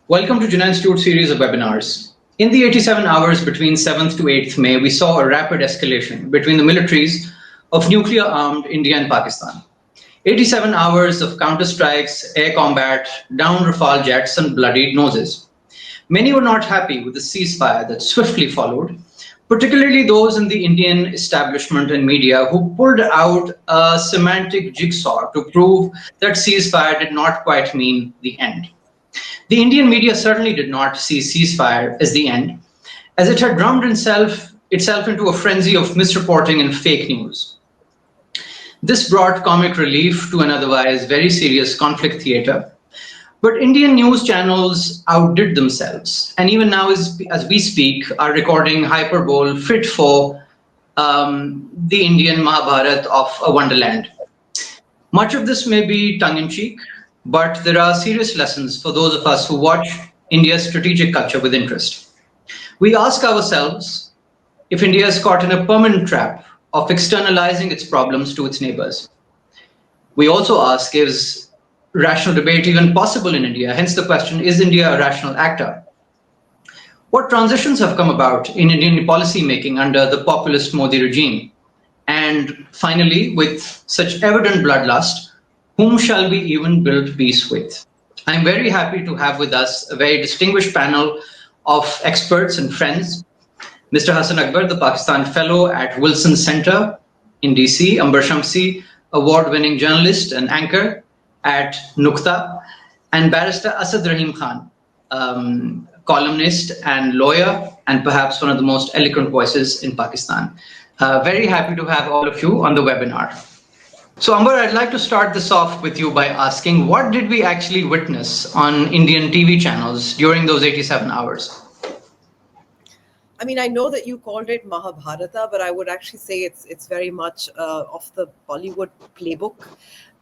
Welcome to Jinnah Institute series of webinars. In the 87 hours between 7th to 8th May, we saw a rapid escalation between the militaries of nuclear-armed India and Pakistan. 87 hours of counter-strikes, air combat, downed Rafale jets, and bloodied noses. Many were not happy with the ceasefire that swiftly followed, particularly those in the Indian establishment and media who pulled out a semantic jigsaw to prove that ceasefire did not quite mean the end. The Indian media certainly did not see ceasefire as the end, as it had drummed itself into a frenzy of misreporting and fake news. This brought comic relief to an otherwise very serious conflict theater. But Indian news channels outdid themselves, and even now, as we speak, are recording hyperbole fit for the Indian Mahabharat of a wonderland. Much of this may be tongue-in-cheek, but there are serious lessons for those of us who watch India's strategic culture with interest. We ask ourselves if India is caught in a permanent trap of externalizing its problems to its neighbors. We also ask, is rational debate even possible in India? Hence the question, is India a rational actor? What transitions have come about in Indian policy making under the populist Modi regime? And finally, with such evident bloodlust, whom shall we even build peace with? I'm very happy to have with us a very distinguished panel of experts and friends. Mr. Hassan Akbar, the Pakistan Fellow at Wilson Center in DC, Rahim Shamsi, award-winning journalist and anchor at Nukta, and Barrister Asad Rahim Khan, columnist and lawyer, and perhaps one of the most eloquent voices in Pakistan. Very happy to have all of you on the webinar. So Amber, I'd like to start this off with you by asking, what did we actually witness on Indian TV channels during those 87 hours? I mean, I know that you called it Mahabharata, but I would actually say it's very much of the Bollywood playbook.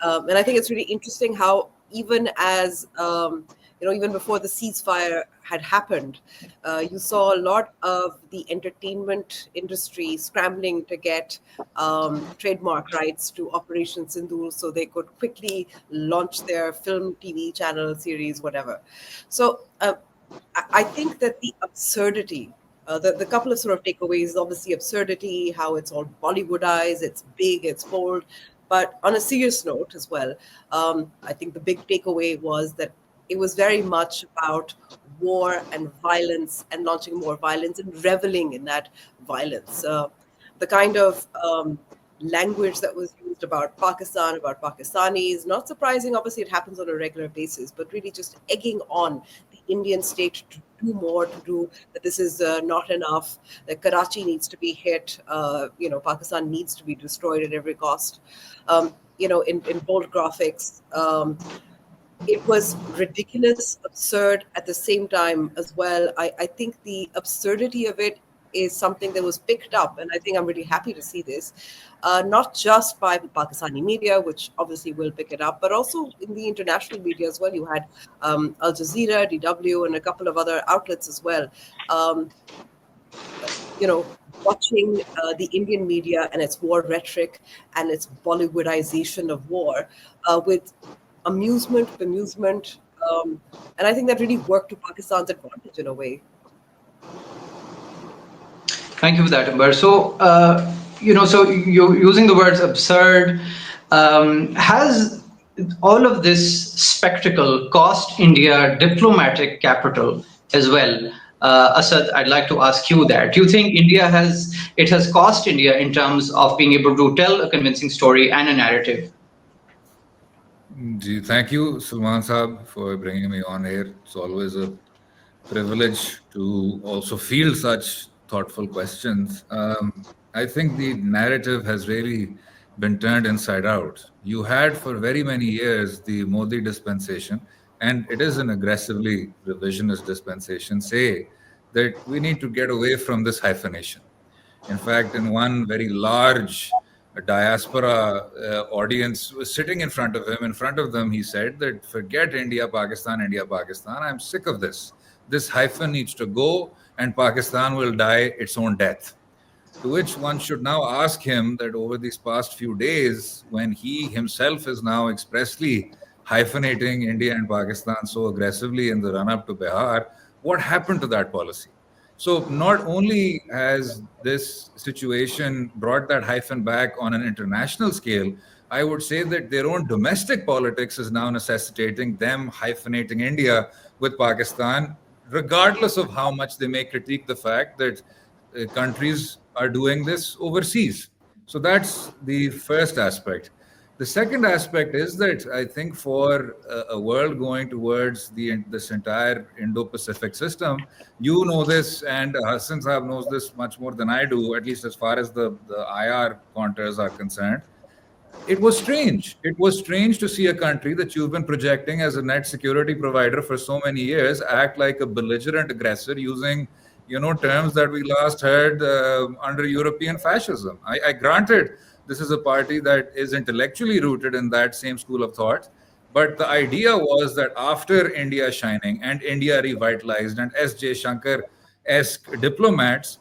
And I think it's really interesting how even as, even before the ceasefire had happened, you saw a lot of the entertainment industry scrambling to get trademark rights to Operation Sindoor so they could quickly launch their film, TV channel, series, whatever. So I think that the absurdity, the couple of sort of takeaways is obviously absurdity, how it's all Bollywoodized, it's big, it's bold. But on a serious note as well, I think the big takeaway was that it was very much about war and violence and launching more violence and reveling in that violence. The kind of language that was used about Pakistan, about Pakistanis, not surprising, obviously it happens on a regular basis, but really just egging on the Indian state to do more, to do that this is not enough, that Karachi needs to be hit, Pakistan needs to be destroyed at every cost. In bold graphics, it was ridiculous, absurd at the same time as well. I think the absurdity of it is something that was picked up, and I think I'm really happy to see this, not just by the Pakistani media, which obviously will pick it up, but also in the international media as well. You had Al Jazeera, DW, and a couple of other outlets as well. Watching the Indian media and its war rhetoric and its Bollywoodization of war with amusement, bemusement, and I think that really worked to Pakistan's advantage in a way. Thank you for that, Amber. So, so you're using the words absurd. Has all of this spectacle cost India diplomatic capital as well? Asad, I'd like to ask you that. Do you think India has cost India in terms of being able to tell a convincing story and a narrative? Thank you, Salman Saab, for bringing me on here. It's always a privilege to also field such thoughtful questions. I think the narrative has really been turned inside out. You had for very many years the Modi dispensation, and it is an aggressively revisionist dispensation, say that we need to get away from this hyphenation. In fact, in one very large diaspora audience was sitting in front of him. In front of them, he said that forget India, Pakistan, I'm sick of this. This hyphen needs to go and Pakistan will die its own death. To which one should now ask him that over these past few days, when he himself is now expressly hyphenating India and Pakistan so aggressively in the run-up to Bihar, what happened to that policy? So not only has this situation brought that hyphen back on an international scale, I would say that their own domestic politics is now necessitating them hyphenating India with Pakistan, regardless of how much they may critique the fact that countries are doing this overseas. So that's the first aspect. The second aspect is that I think for a world going towards this entire Indo-Pacific system, you know this, and Hassan Saab knows this much more than I do, at least as far as the IR contours are concerned. It was strange. It was strange to see a country that you've been projecting as a net security provider for so many years act like a belligerent aggressor using, terms that we last heard under European fascism. I granted this is a party that is intellectually rooted in that same school of thought, but the idea was that after India shining and India revitalized and S.J. Shankar-esque diplomats,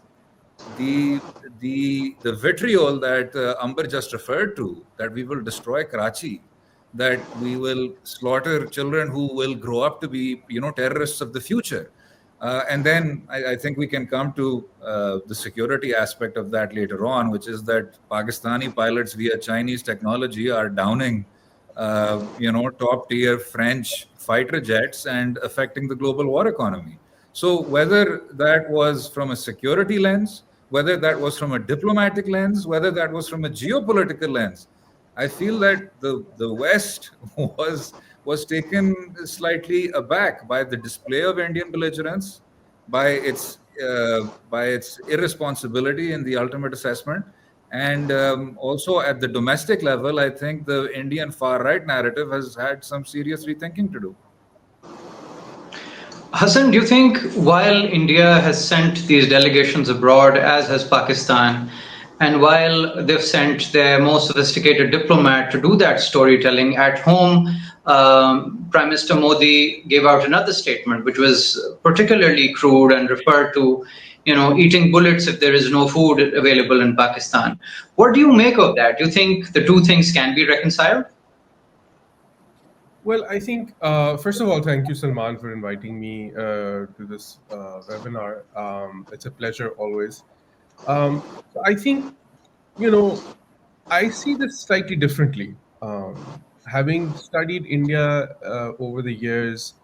the vitriol that Amber just referred to, that we will destroy Karachi, that we will slaughter children who will grow up to be, terrorists of the future. And then I think we can come to the security aspect of that later on, which is that Pakistani pilots via Chinese technology are downing, top tier French fighter jets and affecting the global war economy. So whether that was from a security lens, whether that was from a diplomatic lens, whether that was from a geopolitical lens, I feel that the West was taken slightly aback by the display of Indian belligerence, by its irresponsibility in the ultimate assessment, and also at the domestic level, I think the Indian far right narrative has had some serious rethinking to do. Hassan, do you think while India has sent these delegations abroad, as has Pakistan, and while they've sent their most sophisticated diplomat to do that storytelling at home, Prime Minister Modi gave out another statement, which was particularly crude and referred to, eating bullets if there is no food available in Pakistan. What do you make of that? Do you think the two things can be reconciled? Well, I think, first of all, thank you, Salman, for inviting me to this webinar. It's a pleasure always. I think, I see this slightly differently. Having studied India over the years,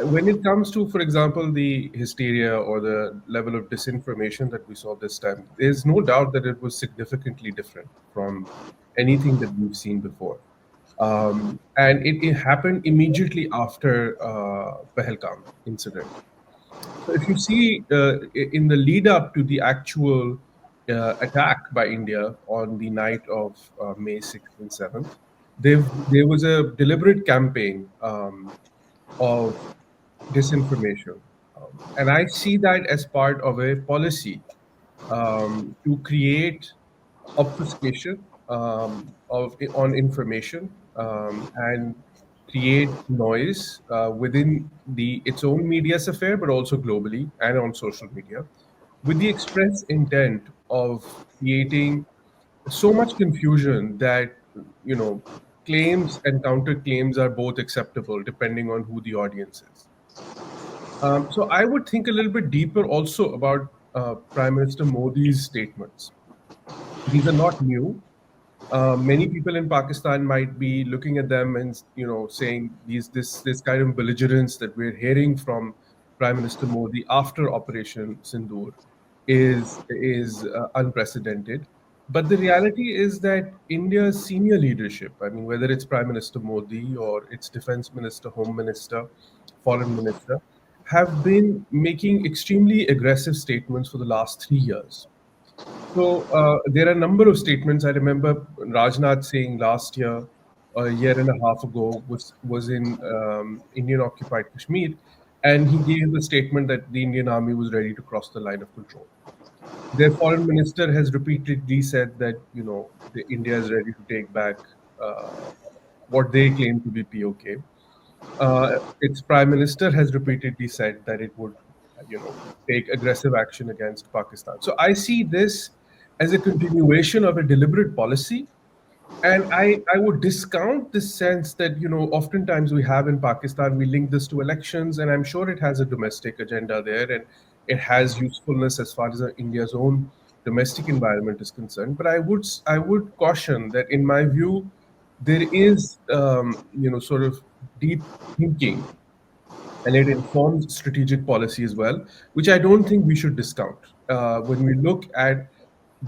when it comes to, for example, the hysteria or the level of disinformation that we saw this time, there's no doubt that it was significantly different from anything that we've seen before. And it happened immediately after Pahalgam incident. So if you see in the lead up to the actual attack by India on the night of May 6th and 7th, there was a deliberate campaign of disinformation. And I see that as part of a policy to create obfuscation on information and create noise within its own media sphere, but also globally and on social media, with the express intent of creating so much confusion that claims and counterclaims are both acceptable depending on who the audience is. So I would think a little bit deeper also about Prime Minister Modi's statements. These are not new. Many people in Pakistan might be looking at them and saying this kind of belligerence that we're hearing from Prime Minister Modi after Operation Sindoor is unprecedented. But the reality is that India's senior leadership, I mean, whether it's Prime Minister Modi or its Defense Minister, Home Minister, Foreign Minister, have been making extremely aggressive statements for the last 3 years. So there are a number of statements. I remember Rajnath saying last year, a year and a half ago, was in Indian-occupied Kashmir, and he gave a statement that the Indian army was ready to cross the line of control. Their foreign minister has repeatedly said that India is ready to take back what they claim to be POK. Its prime minister has repeatedly said that it would take aggressive action against Pakistan. So I see this as a continuation of a deliberate policy And I would discount this sense that, oftentimes we have in Pakistan, we link this to elections, and I'm sure it has a domestic agenda there, and it has usefulness as far as India's own domestic environment is concerned. But I would caution that, in my view, there is, sort of deep thinking, and it informs strategic policy as well, which I don't think we should discount. When we look at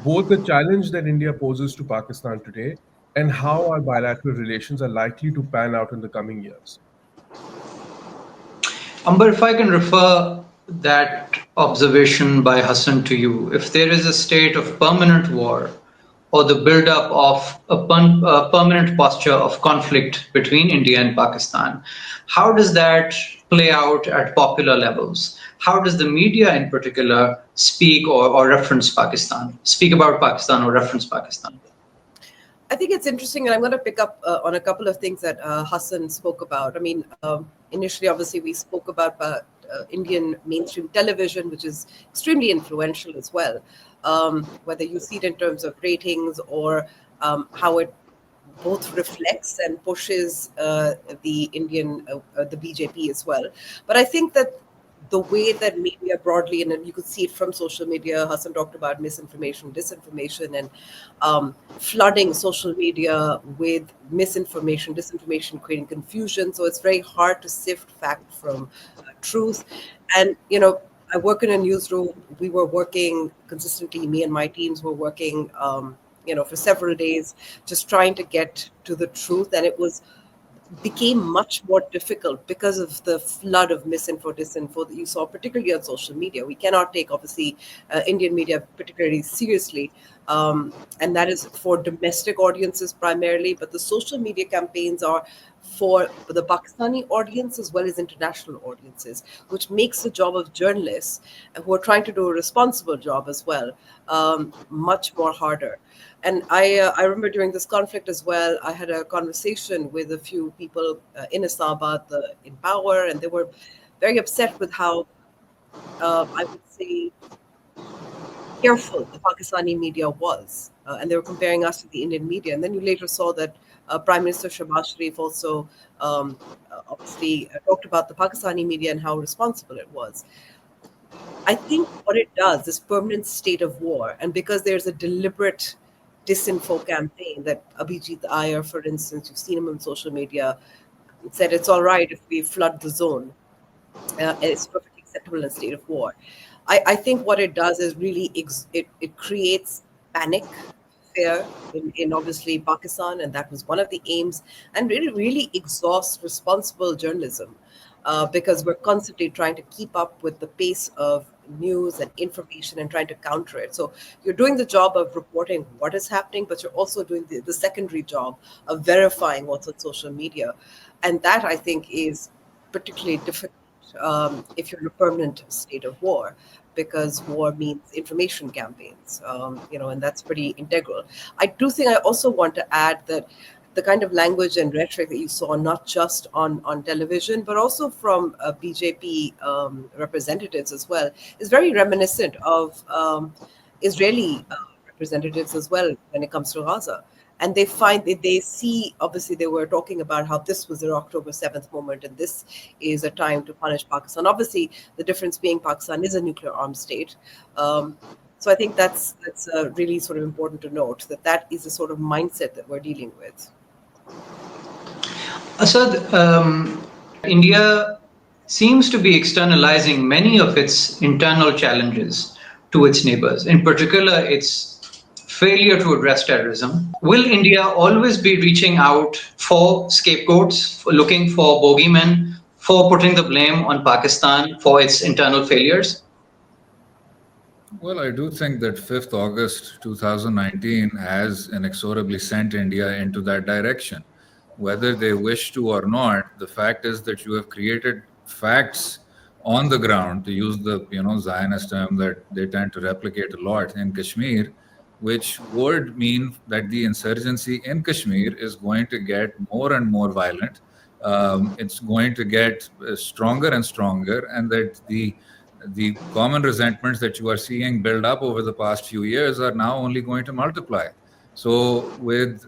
both the challenge that India poses to Pakistan today and how our bilateral relations are likely to pan out in the coming years. Amber, if I can refer that observation by Hassan to you, if there is a state of permanent war or the build-up of a permanent posture of conflict between India and Pakistan, how does that play out at popular levels? How does the media in particular speak or reference Pakistan, speak about Pakistan or reference Pakistan? I think it's interesting, and I'm going to pick up on a couple of things that Hassan spoke about. I mean, initially, obviously, we spoke about Indian mainstream television, which is extremely influential as well. Whether you see it in terms of ratings or how it both reflects and pushes the BJP as well. But I think that the way that media broadly, and you could see it from social media, Hassan talked about misinformation, disinformation, and flooding social media with misinformation, disinformation, creating confusion. So it's very hard to sift fact from truth. And, I work in a newsroom. We were working consistently, me and my teams were working, for several days, just trying to get to the truth. And it became much more difficult because of the flood of misinfo, disinfo that you saw, particularly on social media. We cannot take, obviously, Indian media particularly seriously, and that is for domestic audiences primarily, but the social media campaigns are for the Pakistani audience as well as international audiences, which makes the job of journalists who are trying to do a responsible job as well much more harder. And I remember during this conflict as well, I had a conversation with a few people in Islamabad, in power, and they were very upset with how, I would say, careful the Pakistani media was. And they were comparing us to the Indian media. And then you later saw that Prime Minister Shahbaz Sharif also obviously talked about the Pakistani media and how responsible it was. I think what it does, this permanent state of war, and because there's a deliberate disinfo campaign that Abhijit Iyer, for instance, you've seen him on social media, said it's all right if we flood the zone. It's perfectly acceptable in a state of war. I think what it does is really it creates panic, fear in obviously Pakistan, and that was one of the aims, and really exhausts responsible journalism. Because we're constantly trying to keep up with the pace of news and information and trying to counter it. So you're doing the job of reporting what is happening, but you're also doing the secondary job of verifying what's on social media. And that, I think, is particularly difficult if you're in a permanent state of war, because war means information campaigns, and that's pretty integral. I do think I also want to add that the kind of language and rhetoric that you saw, not just on television, but also from BJP representatives as well, is very reminiscent of Israeli representatives as well when it comes to Gaza. And they see, obviously, they were talking about how this was their October 7th moment, and this is a time to punish Pakistan. Obviously, the difference being Pakistan is a nuclear armed state. So I think that's really sort of important to note, that is the sort of mindset that we're dealing with. Asad, India seems to be externalizing many of its internal challenges to its neighbors, in particular, its failure to address terrorism. Will India always be reaching out for scapegoats, for looking for bogeymen, for putting the blame on Pakistan for its internal failures? Well, I do think that 5th August 2019 has inexorably sent India into that direction. Whether they wish to or not, the fact is that you have created facts on the ground, to use the Zionist term that they tend to replicate a lot in Kashmir, which would mean that the insurgency in Kashmir is going to get more and more violent. It's going to get stronger and stronger, and that the common resentments that you are seeing build up over the past few years are now only going to multiply. So with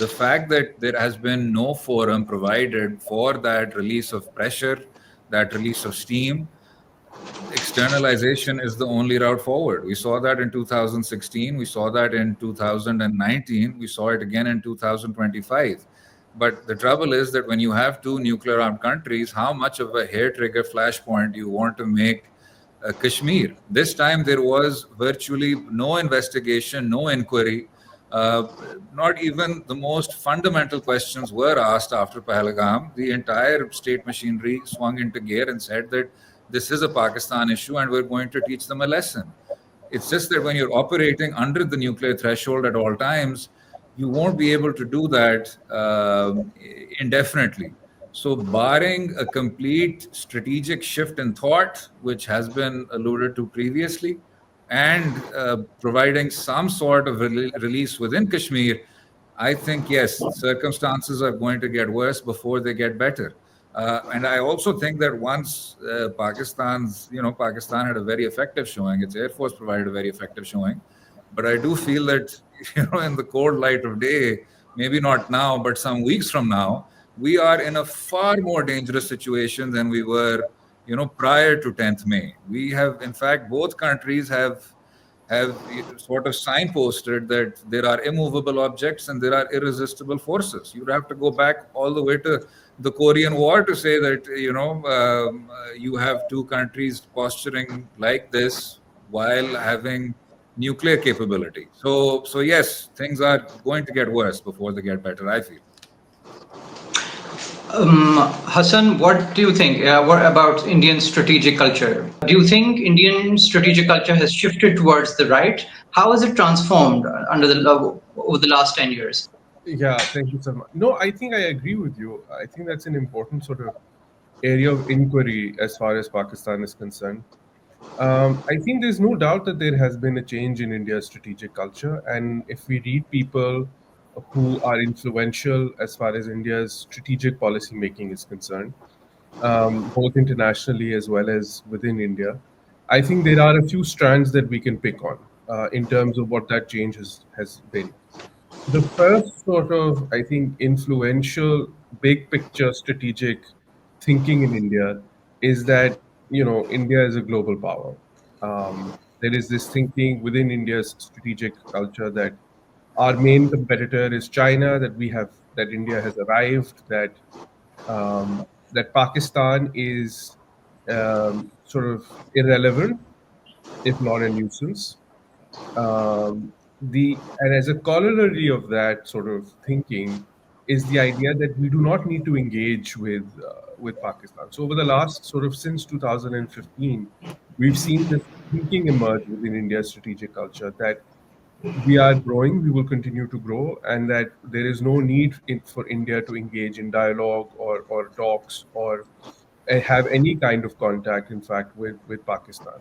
the fact that there has been no forum provided for that release of pressure, that release of steam, externalization is the only route forward. We saw that in 2016, we saw that in 2019, we saw it again in 2025. But the trouble is that when you have two nuclear armed countries, how much of a hair trigger flashpoint you want to make Kashmir? This time there was virtually no investigation, no inquiry. Not even the most fundamental questions were asked after Pahalgam. The entire state machinery swung into gear and said that this is a Pakistan issue and we're going to teach them a lesson. It's just that when you're operating under the nuclear threshold at all times, you won't be able to do that indefinitely. So, barring a complete strategic shift in thought, which has been alluded to previously, and providing some sort of release within Kashmir, I think, yes, circumstances are going to get worse before they get better. And I also think that once Pakistan had a very effective showing, its Air Force provided a very effective showing. But I do feel that, in the cold light of day, maybe not now, but some weeks from now, we are in a far more dangerous situation than we were, prior to 10th May. We have, in fact, both countries have sort of signposted that there are immovable objects and there are irresistible forces. You'd have to go back all the way to the Korean War to say that, you have two countries posturing like this while having nuclear capability. So yes, things are going to get worse before they get better, I feel. Hassan, what do you think? What about Indian strategic culture? Do you think Indian strategic culture has shifted towards the right? How has it transformed over the last 10 years? Yeah, thank you so much. No, I think I agree with you. I think that's an important sort of area of inquiry as far as Pakistan is concerned. I think there's no doubt that there has been a change in India's strategic culture. And if we read people who are influential as far as India's strategic policy making is concerned, both internationally as well as within India, I think there are a few strands that we can pick on in terms of what that change has been. The first sort of, I think, influential, big picture strategic thinking in India is that, India is a global power. There is this thinking within India's strategic culture that our main competitor is China, that India has arrived, that Pakistan is sort of irrelevant, if not a nuisance. And as a corollary of that sort of thinking is the idea that we do not need to engage with Pakistan. So over the last sort of since 2015, we've seen this thinking emerge within India's strategic culture that we are growing, we will continue to grow, and that there is no need for India to engage in dialogue or talks or have any kind of contact, in fact, with Pakistan.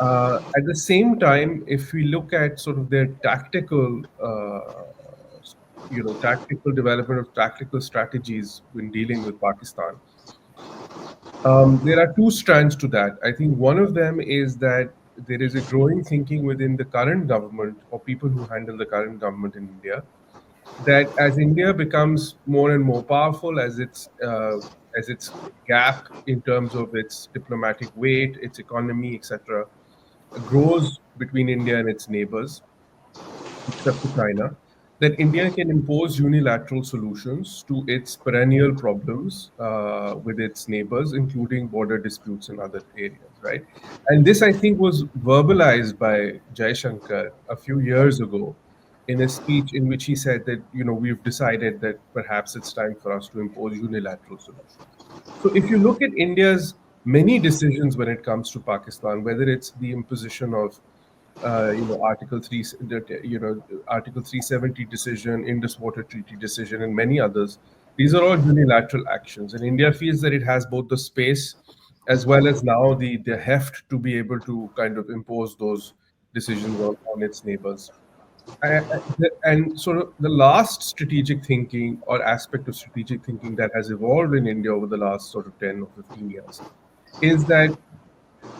At the same time, if we look at sort of their tactical, tactical development of tactical strategies when dealing with Pakistan, there are two strands to that. I think one of them is that there is a growing thinking within the current government or people who handle the current government in India that as India becomes more and more powerful, as its gap in terms of its diplomatic weight, its economy, etc., grows between India and its neighbors, except for China, that India can impose unilateral solutions to its perennial problems with its neighbors, including border disputes and other areas, right? And this, I think, was verbalized by Jaishankar a few years ago in a speech in which he said that, we've decided that perhaps it's time for us to impose unilateral solutions. So if you look at India's many decisions when it comes to Pakistan, whether it's the imposition of Article 370 decision, Indus Water Treaty decision, and many others, these are all unilateral actions. And India feels that it has both the space as well as now the heft to be able to kind of impose those decisions on its neighbors. And sort of the last strategic thinking or aspect of strategic thinking that has evolved in India over the last sort of 10 or 15 years is that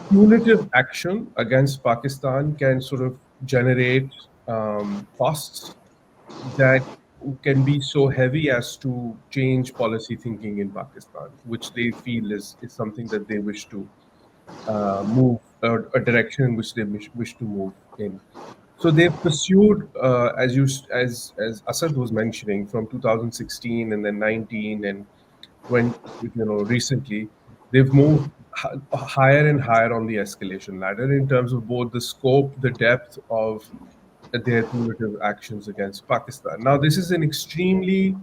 punitive action against Pakistan can sort of generate costs that can be so heavy as to change policy thinking in Pakistan, which they feel is something that they wish to move, a direction in which they wish to move in. So they've pursued, as Asad was mentioning, from 2016 and then 19 and when recently, they've moved higher and higher on the escalation ladder in terms of both the scope, the depth of their cumulative actions against Pakistan. Now, this is an extremely,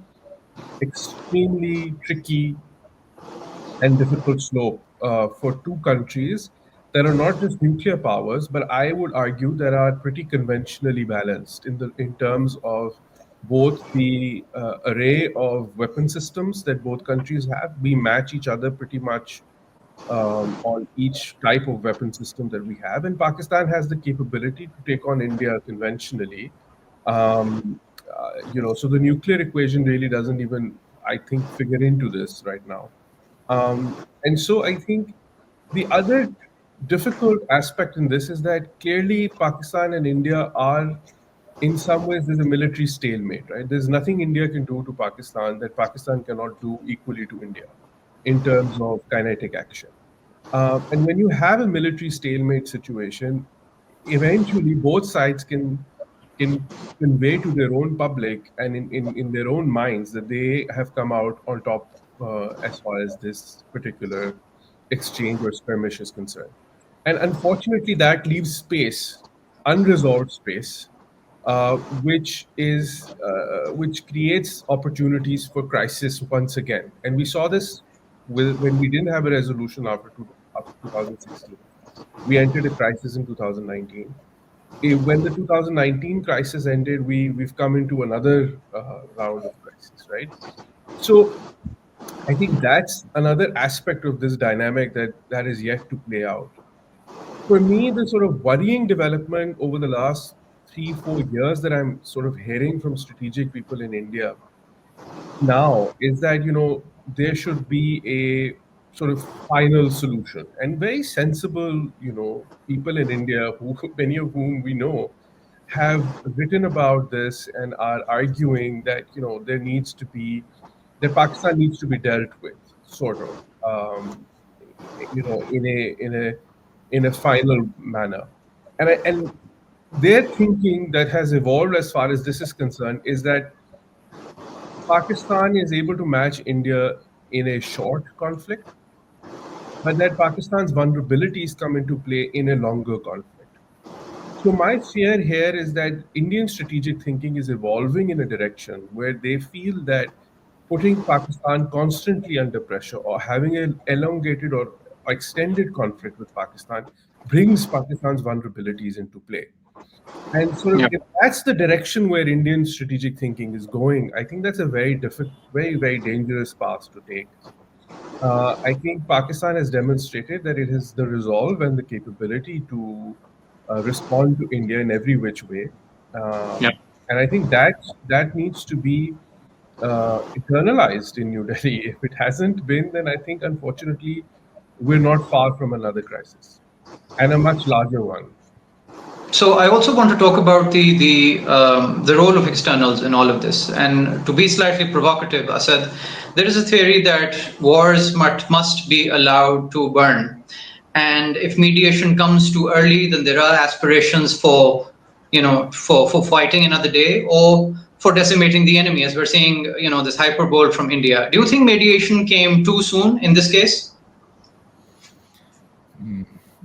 extremely tricky and difficult slope for two countries that are not just nuclear powers, but I would argue that are pretty conventionally balanced in terms of both the array of weapon systems that both countries have. We match each other pretty much on each type of weapon system that we have, and Pakistan has the capability to take on India conventionally. So the nuclear equation really doesn't even, I think, figure into this right now. And so I think the other difficult aspect in this is that clearly Pakistan and India are, in some ways, there's a military stalemate, right? There's nothing India can do to Pakistan that Pakistan cannot do equally to India in terms of kinetic action. And when you have a military stalemate situation, eventually both sides can convey to their own public and in their own minds that they have come out on top as far as this particular exchange or skirmish is concerned. And unfortunately, that leaves space, unresolved space, which creates opportunities for crisis once again. And we saw this when we didn't have a resolution after 2016. We entered a crisis in 2019. When the 2019 crisis ended, we've come into another round of crisis, right? So I think that's another aspect of this dynamic that is yet to play out. For me, the sort of worrying development over the last 3-4 years that I'm sort of hearing from strategic people in India now is that there should be a sort of final solution, and very sensible people in India, who many of whom we know, have written about this and are arguing that that Pakistan needs to be dealt with, sort of, in a final manner, and their thinking that has evolved as far as this is concerned is that Pakistan is able to match India in a short conflict, but that Pakistan's vulnerabilities come into play in a longer conflict. So my fear here is that Indian strategic thinking is evolving in a direction where they feel that putting Pakistan constantly under pressure or having an elongated or extended conflict with Pakistan brings Pakistan's vulnerabilities into play. And sort of, if that's the direction where Indian strategic thinking is going, I think that's a very difficult, very, very dangerous path to take. I think Pakistan has demonstrated that it has the resolve and the capability to respond to India in every which way. And I think that needs to be internalized in New Delhi. If it hasn't been, then I think, unfortunately, we're not far from another crisis, and a much larger one. So I also want to talk about the role of externals in all of this. And to be slightly provocative, Asad, there is a theory that wars must be allowed to burn. And if mediation comes too early, then there are aspirations for fighting another day or for decimating the enemy, as we're seeing, this hyperbole from India. Do you think mediation came too soon in this case?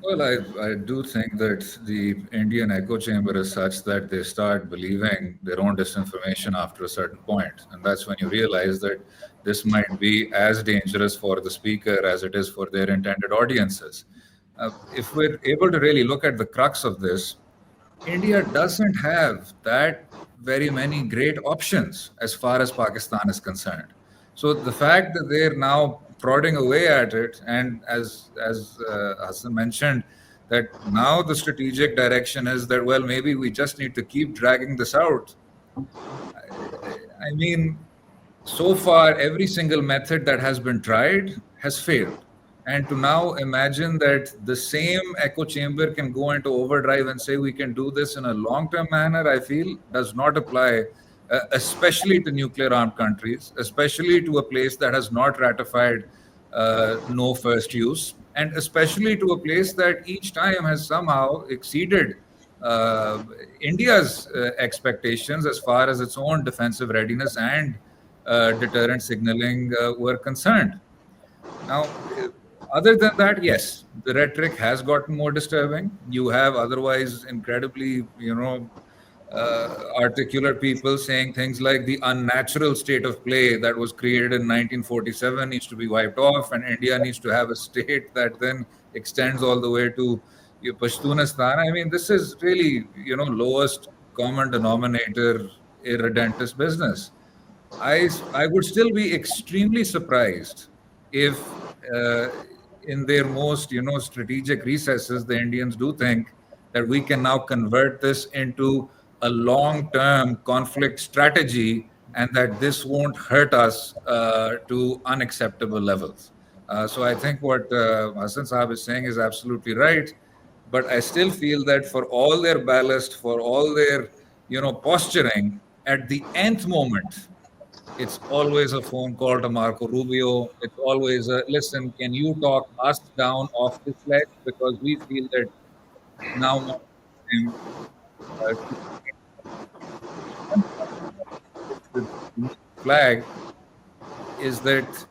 Well, I do think that the Indian echo chamber is such that they start believing their own disinformation after a certain point. And that's when you realize that this might be as dangerous for the speaker as it is for their intended audiences. If we're able to really look at the crux of this, India doesn't have that very many great options as far as Pakistan is concerned. So the fact that they're now prodding away at it, and as Hassan mentioned, that now the strategic direction is that, well, maybe we just need to keep dragging this out. I mean, so far, every single method that has been tried has failed. And to now imagine that the same echo chamber can go into overdrive and say we can do this in a long-term manner, I feel does not apply especially to nuclear armed countries, especially to a place that has not ratified no first use, and especially to a place that each time has somehow exceeded uh, India's expectations as far as its own defensive readiness and deterrent signaling were concerned. Now, other than that, yes, the rhetoric has gotten more disturbing. You have otherwise incredibly, articulate people saying things like the unnatural state of play that was created in 1947 needs to be wiped off, and India needs to have a state that then extends all the way to Pashtunistan. I mean, this is really, lowest common denominator irredentist business. I would still be extremely surprised if, uh, in their most strategic recesses, the Indians do think that we can now convert this into a long-term conflict strategy, and that this won't hurt us to unacceptable levels. So I think what Hassan Saab is saying is absolutely right. But I still feel that for all their ballast, for all their posturing, at the nth moment, it's always a phone call to Marco Rubio. It's always a listen, can you talk us down off this ledge? Because we feel that it's now not time to flag is that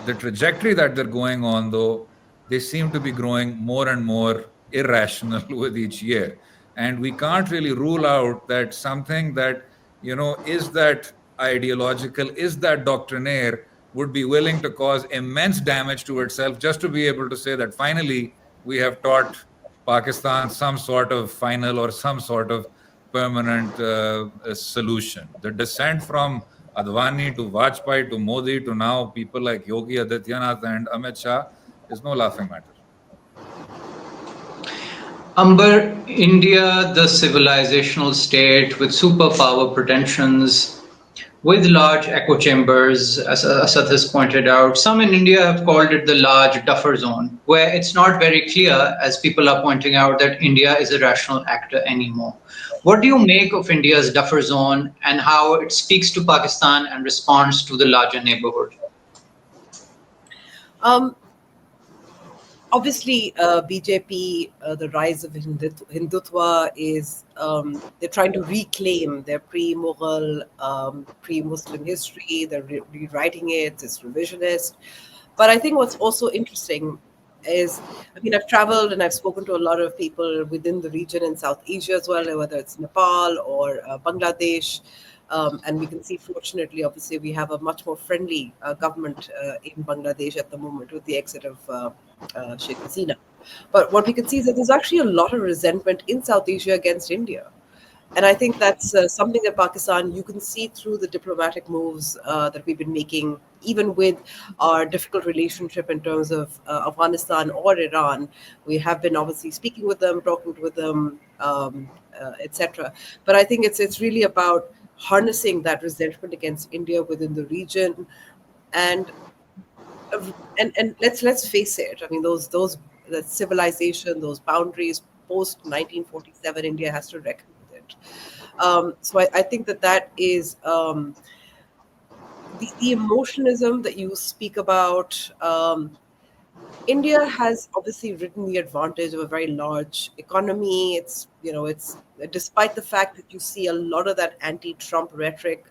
the trajectory that they're going on, though, they seem to be growing more and more irrational with each year. And we can't really rule out that something that, is that ideological, is that doctrinaire, would be willing to cause immense damage to itself just to be able to say that finally we have taught Pakistan some sort of final or some sort of permanent solution. The descent from Advani to Vajpayee to Modi to now people like Yogi Adityanath and Amit Shah is no laughing matter. Amber, India, the civilizational state with superpower pretensions, with large echo chambers, as Asad has pointed out. Some in India have called it the large duffer zone, where it's not very clear, as people are pointing out, that India is a rational actor anymore. What do you make of India's duffer zone and how it speaks to Pakistan and responds to the larger neighborhood? Obviously, BJP, the rise of Hindutva is they're trying to reclaim their pre-Mughal, pre-Muslim history. They're rewriting it. It's revisionist. But I think what's also interesting is, I mean, I've traveled and I've spoken to a lot of people within the region in South Asia as well, whether it's Nepal or Bangladesh. And we can see, fortunately, obviously, we have a much more friendly government in Bangladesh at the moment with the exit of Sheikh Hasina. But what we can see is that there's actually a lot of resentment in South Asia against India. And I think that's something that Pakistan, you can see through the diplomatic moves that we've been making, even with our difficult relationship in terms of Afghanistan or Iran. We have been obviously speaking with them, talking with them, etc. But I think it's really about harnessing that resentment against India within the region, and let's face it. I mean, that civilization, those boundaries post 1947, India has to reckon with it. So I think that is the emotionalism that you speak about. India has obviously ridden the advantage of a very large economy. It's despite the fact that you see a lot of that anti-Trump rhetoric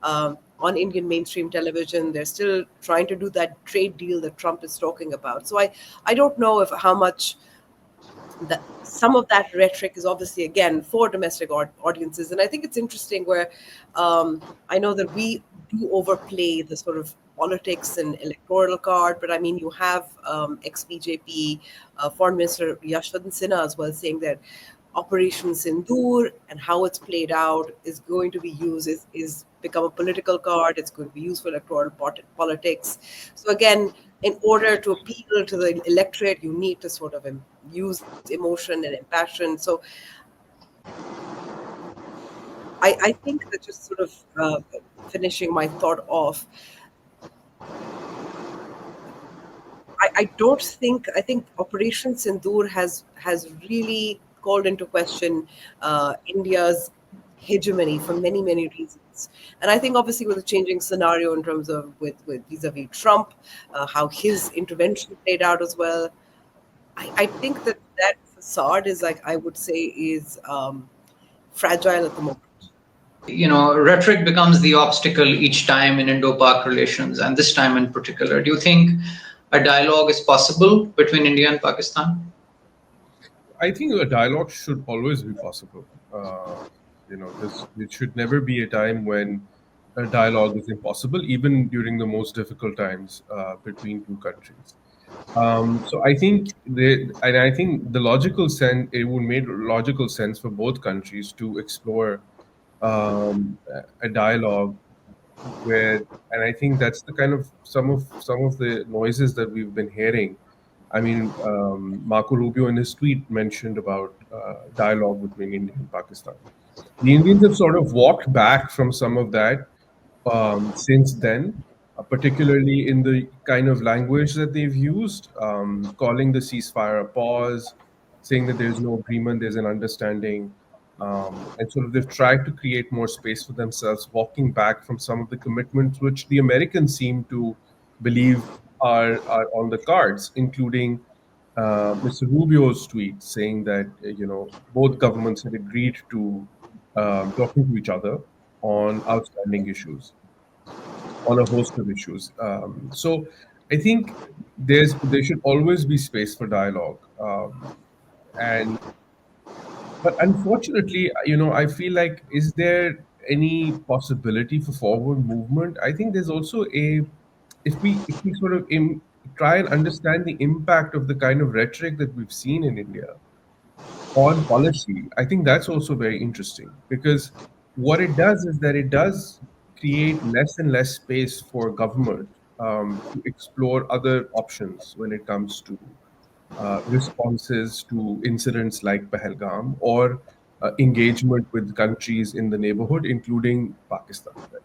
on Indian mainstream television, they're still trying to do that trade deal that Trump is talking about. So I don't know if how much that some of that rhetoric is obviously again for domestic audiences, and I think it's interesting where I know that we do overplay the sort of politics and electoral card, but I mean you have ex-BJP Foreign Minister Yashwant Sinha as well saying that Operation Sindoor and how it's played out is going to be used is become a political card. It's going to be used for electoral politics. So again, in order to appeal to the electorate, you need to sort of use emotion and impassion. So I think that just sort of finishing my thought off, I think Operation Sindoor has really called into question India's hegemony for many, many reasons. And I think obviously with the changing scenario in terms of with vis-a-vis Trump, how his intervention played out as well, I think that that facade is, like, I would say, is fragile at the moment. Rhetoric becomes the obstacle each time in Indo-Pak relations, and this time in particular. Do you think a dialogue is possible between India and Pakistan? I think a dialogue should always be possible. There should never be a time when a dialogue is impossible, even during the most difficult times between two countries. So I think the logical sense, it would make logical sense for both countries to explore a dialogue where, and I think that's the kind of some of the noises that we've been hearing. I mean, Marco Rubio in his tweet mentioned about dialogue between India and Pakistan. The Indians have sort of walked back from some of that since then, particularly in the kind of language that they've used, calling the ceasefire a pause, saying that there's no agreement, there's an understanding. And sort of they've tried to create more space for themselves, walking back from some of the commitments which the Americans seem to believe are on the cards, including Mr. Rubio's tweet saying that both governments had agreed to talking to each other on outstanding issues, on a host of issues. So I think there should always be space for dialogue, and but unfortunately, I feel like, is there any possibility for forward movement? I think there's also if we sort of try and understand the impact of the kind of rhetoric that we've seen in India on policy, I think that's also very interesting, because what it does is that it does create less and less space for government to explore other options when it comes to responses to incidents like Pahalgam, or engagement with countries in the neighborhood, including Pakistan. Right?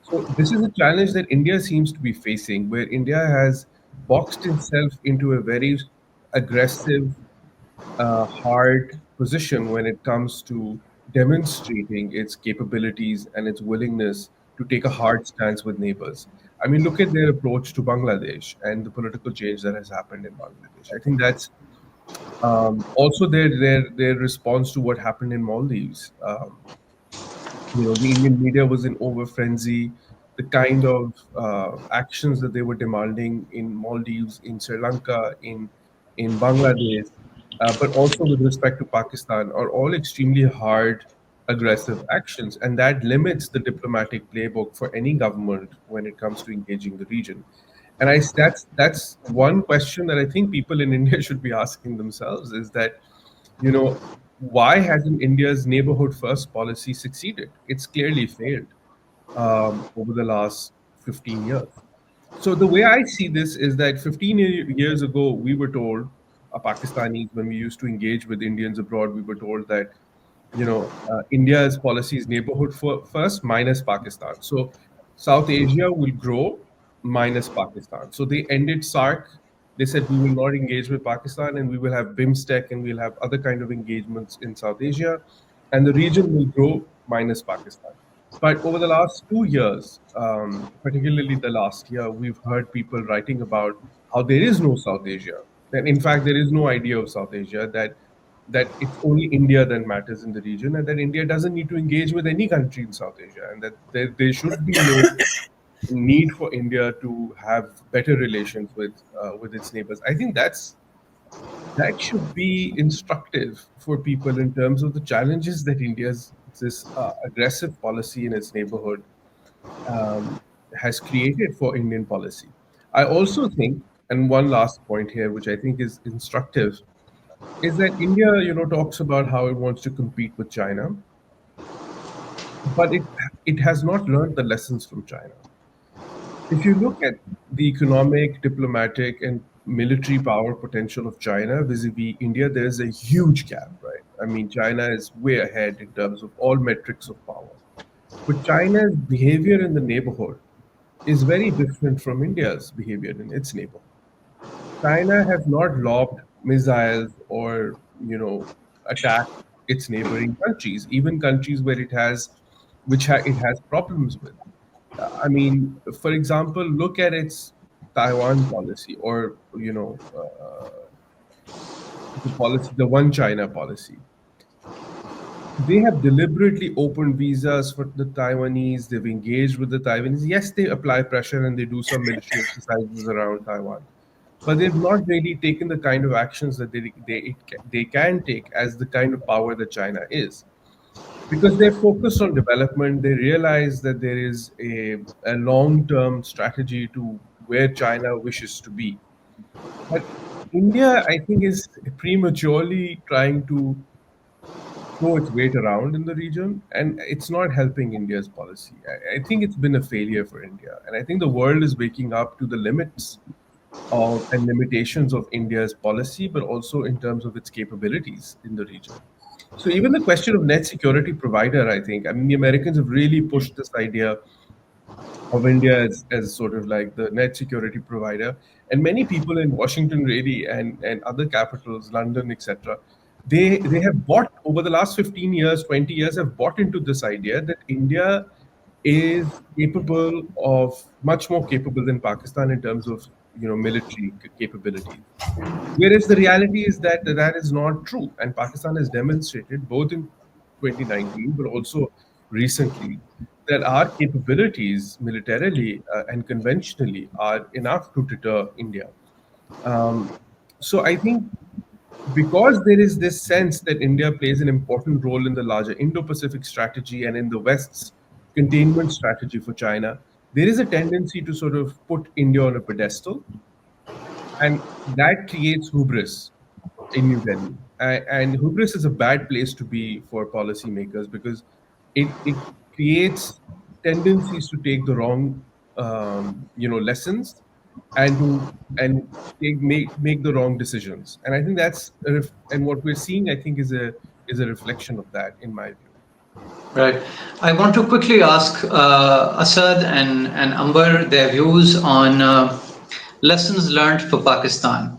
So this is a challenge that India seems to be facing, where India has boxed itself into a very aggressive, hard position when it comes to demonstrating its capabilities and its willingness to take a hard stance with neighbors. I mean, look at their approach to Bangladesh and the political change that has happened in Bangladesh. I think that's also their response to what happened in Maldives. The Indian media was in over frenzy. The kind of actions that they were demanding in Maldives, in Sri Lanka, in Bangladesh, but also with respect to Pakistan, are all extremely hard, aggressive actions, and that limits the diplomatic playbook for any government when it comes to engaging the region. And that's one question that I think people in India should be asking themselves: is that, you know, why hasn't India's neighborhood first policy succeeded? It's clearly failed over the last 15 years. So the way I see this is that 15 years ago, we were told, Pakistanis, when we used to engage with Indians abroad, we were told that, India's policy is neighborhood first minus Pakistan. So South Asia will grow minus Pakistan. So they ended SARC. They said we will not engage with Pakistan, and we will have BIMSTEC, and we'll have other kind of engagements in South Asia, and the region will grow minus Pakistan. But over the last 2 years, particularly the last year, we've heard people writing about how there is no South Asia. And in fact, there is no idea of South Asia, that it's only India that matters in the region, and that India doesn't need to engage with any country in South Asia, and that there should be no need for India to have better relations with its neighbors. I think that should be instructive for people in terms of the challenges that India's this aggressive policy in its neighborhood has created for Indian policy. I also think, and one last point here, which I think is instructive, is that India, talks about how it wants to compete with China, but it has not learned the lessons from China. If you look at the economic, diplomatic, and military power potential of China vis-a-vis India, there is a huge gap, right? I mean, China is way ahead in terms of all metrics of power. But China's behavior in the neighborhood is very different from India's behavior in its neighborhood. China has not lobbed missiles or, attacked its neighboring countries, even countries where it has problems with. I mean, for example, look at its Taiwan policy, or the One China policy. They have deliberately opened visas for the Taiwanese. They've engaged with the Taiwanese. Yes, they apply pressure and they do some military exercises around Taiwan, but they've not really taken the kind of actions that they can take as the kind of power that China is. Because they're focused on development, they realize that there is a long-term strategy to where China wishes to be. But India, I think, is prematurely trying to throw its weight around in the region, and it's not helping India's policy. I think it's been a failure for India, and I think the world is waking up to the limits of and limitations of India's policy, but also in terms of its capabilities in the region. So even the question of net security provider, I mean, the Americans have really pushed this idea of India as sort of like the net security provider. And many people in Washington really and other capitals, London, etc., they have bought over the last 15 years, 20 years, have bought into this idea that India is capable of much more capable than Pakistan in terms of military capabilities. Whereas the reality is that that is not true. And Pakistan has demonstrated both in 2019, but also recently, that our capabilities militarily and conventionally are enough to deter India. Um, so I think because there is this sense that India plays an important role in the larger Indo-Pacific strategy and in the West's containment strategy for China, there is a tendency to sort of put India on a pedestal, and that creates hubris in New Delhi. And hubris is a bad place to be for policymakers because it creates tendencies to take the wrong lessons and make the wrong decisions. And I think and what we're seeing, I think, is a reflection of that, in my view. Right. I want to quickly ask Asad and Amber their views on lessons learned for Pakistan.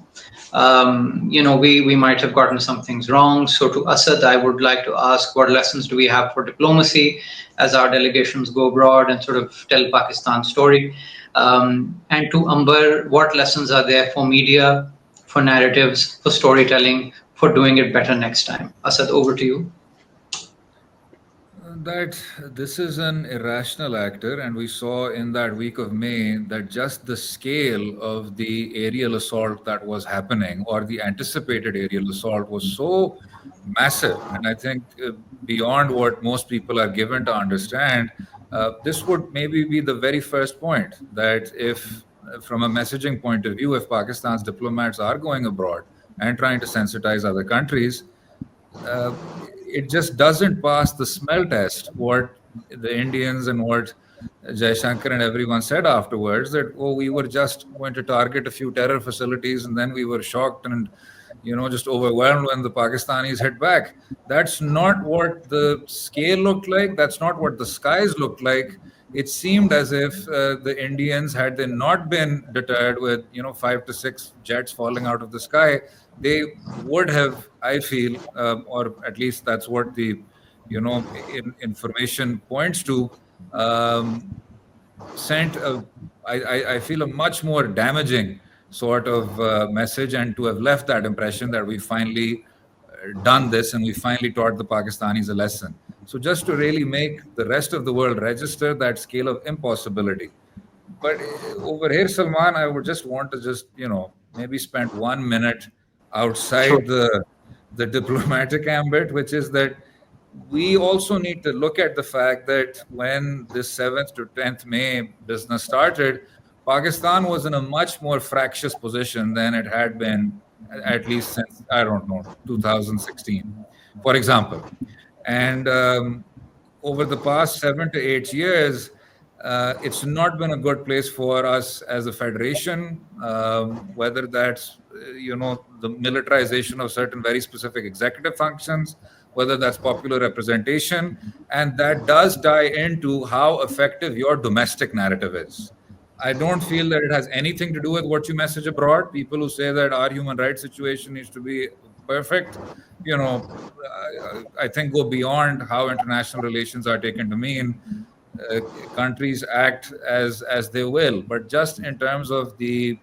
We might have gotten some things wrong. So to Asad, I would like to ask, what lessons do we have for diplomacy as our delegations go abroad and sort of tell Pakistan's story? And to Amber, what lessons are there for media, for narratives, for storytelling, for doing it better next time? Asad, over to you. That this is an irrational actor, and we saw in that week of May that just the scale of the aerial assault that was happening, or the anticipated aerial assault, was so massive. And I think beyond what most people are given to understand, this would maybe be the very first point that if, from a messaging point of view, if Pakistan's diplomats are going abroad and trying to sensitize other countries, it just doesn't pass the smell test. What the Indians and what Jaishankar and everyone said afterwards, that, oh, we were just going to target a few terror facilities and then we were shocked and just overwhelmed when the Pakistanis hit back. That's not what the scale looked like. That's not what the skies looked like. It seemed as if the Indians, had they not been deterred with 5 to 6 jets falling out of the sky, they would have, I feel, or at least that's what the information points to, sent I feel a much more damaging sort of message, and to have left that impression that we finally done this and we finally taught the Pakistanis a lesson. So just to really make the rest of the world register that scale of impossibility. But over here, Salman, I would just want to maybe spend 1 minute outside the diplomatic ambit, which is that we also need to look at the fact that when this 7th to 10th May business started, Pakistan was in a much more fractious position than it had been, at least since, 2016, for example. And over the past 7 to 8 years, it's not been a good place for us as a federation, whether that's, the militarization of certain very specific executive functions, whether that's popular representation. And that does tie into how effective your domestic narrative is. I don't feel that it has anything to do with what you message abroad. People who say that our human rights situation needs to be perfect, I think go beyond how international relations are taken to mean. Countries act as they will, but just in terms of the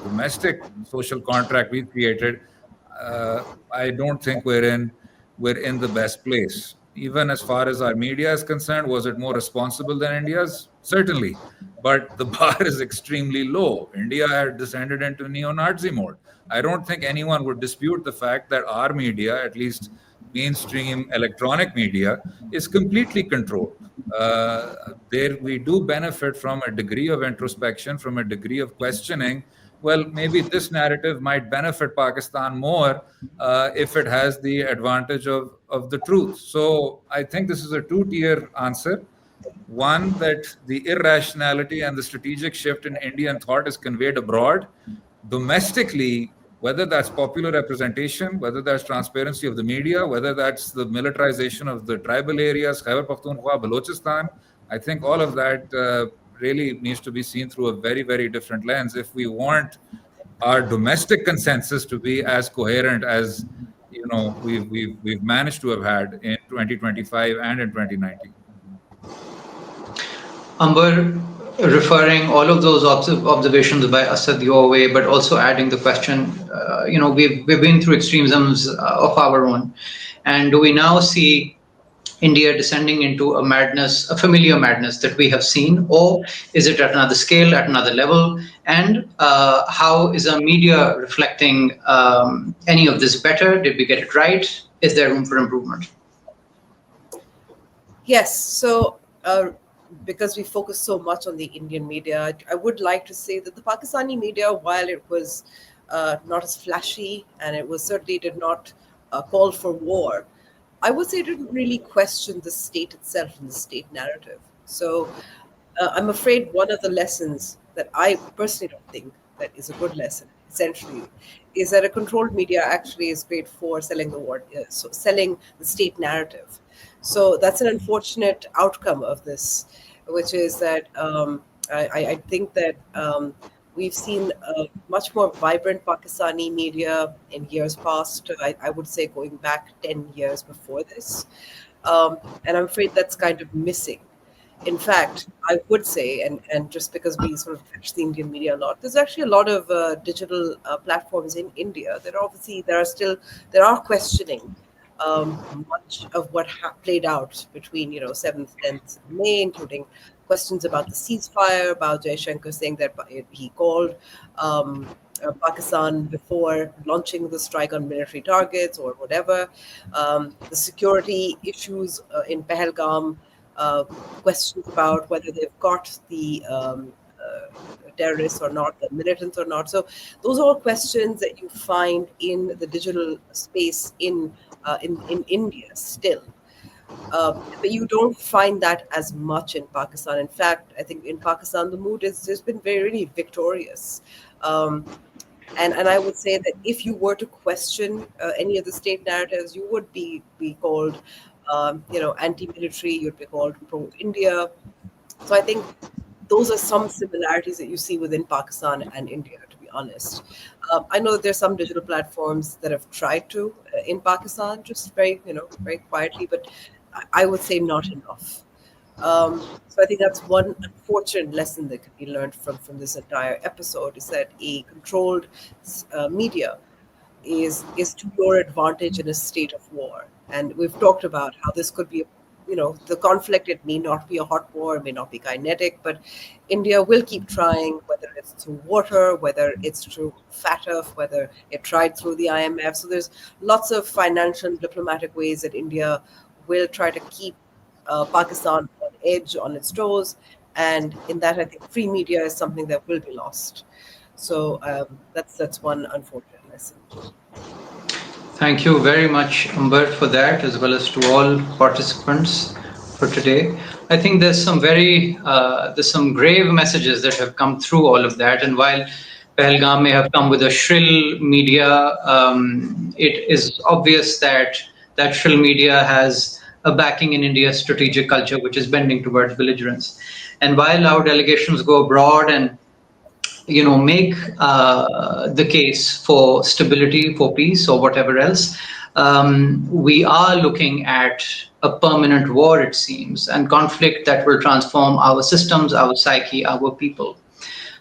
domestic social contract we've created, uh, I don't think we're in the best place. Even as far as our media is concerned, was it more responsible than India's? Certainly, but the bar is extremely low. India had descended into neo-Nazi mode. I don't think anyone would dispute the fact that our media, at least mainstream electronic media, is completely controlled. Uh, there we do benefit from a degree of introspection, from a degree of questioning. Well, maybe this narrative might benefit Pakistan more if it has the advantage of the truth. So I think this is a two-tier answer. One, that the irrationality and the strategic shift in Indian thought is conveyed abroad. Domestically, whether that's popular representation, whether that's transparency of the media, whether that's the militarization of the tribal areas, Khyber Pakhtunkhwa, Balochistan, I think all of that really needs to be seen through a very, very different lens if we want our domestic consensus to be as coherent as we've managed to have had in 2025 and in 2019. Amber, referring all of those observations by Asad your way, but also adding the question, we've been through extremisms of our own, and do we now see India descending into a madness, a familiar madness that we have seen, or is it at another scale, at another level? And how is our media reflecting any of this better? Did we get it right? Is there room for improvement? Yes. So, because we focus so much on the Indian media, I would like to say that the Pakistani media, while it was not as flashy and it was certainly did not call for war, I would say it didn't really question the state itself and the state narrative. So I'm afraid one of the lessons that I personally don't think that is a good lesson, essentially, is that a controlled media actually is great for selling the war, so selling the state narrative. So that's an unfortunate outcome of this, which is that I think that we've seen a much more vibrant Pakistani media in years past. I would say going back 10 years before this. And I'm afraid that's kind of missing. In fact, I would say, and just because we sort of catch the Indian media a lot, there's actually a lot of digital platforms in India that obviously there are questioning much of what played out between 7th, 10th May, including questions about the ceasefire, about Jaishankar saying that he called Pakistan before launching the strike on military targets or whatever, the security issues in Pahalgam, questions about whether they've got the terrorists or not, the militants or not. So those are all questions that you find in the digital space in India still. But you don't find that as much in Pakistan. In fact, I think in Pakistan, the mood has just been very, really victorious. And I would say that if you were to question any of the state narratives, you would be called, anti-military, you'd be called pro-India. So I think those are some similarities that you see within Pakistan and India, to be honest. I know that there's some digital platforms that have tried to in Pakistan, just very quietly, but I would say not enough. So I think that's one unfortunate lesson that could be learned from this entire episode, is that a controlled media is to your advantage in a state of war. And we've talked about how this could be, the conflict, it may not be a hot war, it may not be kinetic, but India will keep trying, whether it's through water, whether it's through FATF, whether it tried through the IMF. So there's lots of financial and diplomatic ways that India will try to keep Pakistan on edge, on its toes. And in that, I think free media is something that will be lost. So that's one unfortunate lesson. Thank you very much, Amber, for that, as well as to all participants for today. I think there's some grave messages that have come through all of that. And while Pahalgam may have come with a shrill media, it is obvious that that shrill media has a backing in India's strategic culture, which is bending towards belligerence. And while our delegations go abroad and make the case for stability, for peace, or whatever else, we are looking at a permanent war, it seems, and conflict that will transform our systems, our psyche, our people.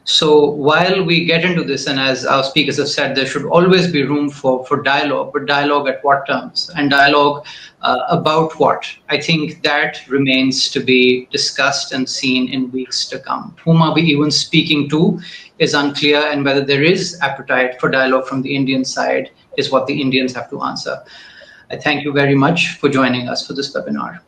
So while we get into this, and as our speakers have said, there should always be room for dialogue, but dialogue at what terms? And dialogue about what? I think that remains to be discussed and seen in weeks to come. Whom are we even speaking to is unclear, and whether there is appetite for dialogue from the Indian side is what the Indians have to answer. I thank you very much for joining us for this webinar.